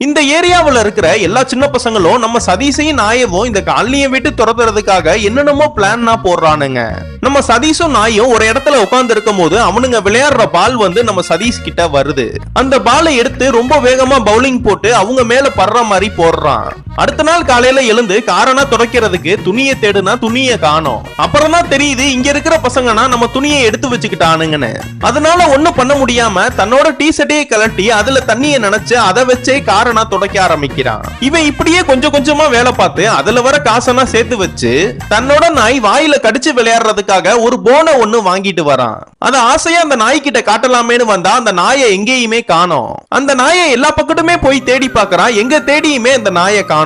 இந்த ஏரியாவுல இருக்கிற எல்லா சின்ன பசங்களும் நம்ம சதீஷையும் நாயவும் இந்த காலனியை விட்டு துரத்துறதுக்காக என்னென்னமோ பிளான்னா போடுறானுங்க. நம்ம சதீஷும் நாயும் ஒரு இடத்துல உட்கார்ந்து இருக்கும் போது அவனுங்க விளையாடுற பால் வந்து நம்ம சதீஷ் கிட்ட வருது. அந்த பாலை எடுத்து ரொம்ப வேகமா பவுலிங் போட்டு அவங்க மேல படுற மாதிரி போடுறான். அடுத்த நாள் காலையில எழுந்து காரணா துடைக்கிறதுக்கு துணியை தேடுனா துணியை காணோம். அப்புறம் தான் தெரியுது இங்க இருக்கிற பசங்கன்னா நம்ம துணியை எடுத்து வச்சுக்கிட்டானுங்கன்னு. அதனால ஒண்ணும் பண்ண முடியாம தன்னோட டி ஷர்ட்டையே கலட்டி அதுல தண்ணியை நினைச்சு அதை வச்சே காரணா துடைக்க ஆரம்பிக்கிறான். இவன் இப்படியே கொஞ்சம் கொஞ்சமா வேலை பார்த்து அதுல வர காசனா சேர்த்து வச்சு தன்னோட நாய் வாயில கடிச்சு விளையாடுறதுக்காக ஒரு போனை ஒண்ணு வாங்கிட்டு வரான். அத ஆசையா அந்த நாய் கிட்ட காட்டலாமேன்னு வந்தா அந்த நாயை எங்கேயுமே காணோம். அந்த நாயை எல்லா பக்கத்துமே போய் தேடி பாக்குறான். எங்க தேடியுமே அந்த நாயை காணோம்.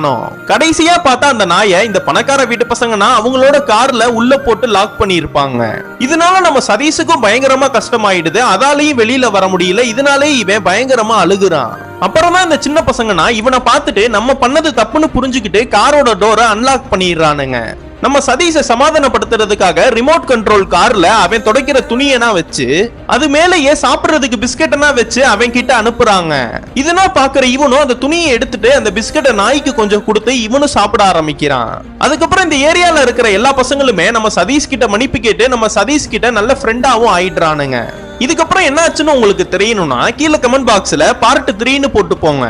கடைசியா பார்த்தா அந்த நாயை இந்த பணக்கார வீட்டு பசங்கன்னா அவங்களோட கார்ல உள்ள போட்டு லாக் பண்ணி இருப்பாங்க. இதனால நம்ம சதீஷுக்கும் பயங்கரமா கஷ்டமாயிடுது. அதாலையும் வெளியில வர முடியல. இதனாலே இவன் பயங்கரமா அழுகுறான். அப்புறமா இந்த சின்ன பசங்கன்னா இவனை பார்த்துட்டு நம்ம பண்ணது தப்புன்னு புரிஞ்சுக்கிட்டு காரோட டோரை அன்லாக் பண்ணிடுறானுங்க. நம்ம சதீஷை சமாதானப்படுத்துறதுக்காக ரிமோட் கண்ட்ரோல் கார்ல அவன் துடைக்கிற துணியனா வச்சு அது மேலேயே சாப்பிடுறதுக்கு பிஸ்கெட்டனா வச்சு அவன் கிட்ட அனுப்புறாங்க. இதெல்லாம் பாக்குற இவனும் அந்த துணியை எடுத்துட்டு அந்த பிஸ்கெட்டை நாய்க்கு கொஞ்சம் கொடுத்து இவனும் சாப்பிட ஆரம்பிக்கிறான். அதுக்கப்புறம் இந்த ஏரியால இருக்கிற எல்லா பசங்களுமே நம்ம சதீஷ் கிட்ட மன்னிப்பு கேட்டு நம்ம சதீஷ் கிட்ட நல்ல ஃப்ரெண்டாவும் ஆயிடுறானுங்க. இதுக்கப்புறம் என்ன ஆச்சுன்னு உங்களுக்கு தெரியணும்னா கீழே கமெண்ட் பாக்ஸ்ல பார்ட் 3ன்னு போட்டு போங்க.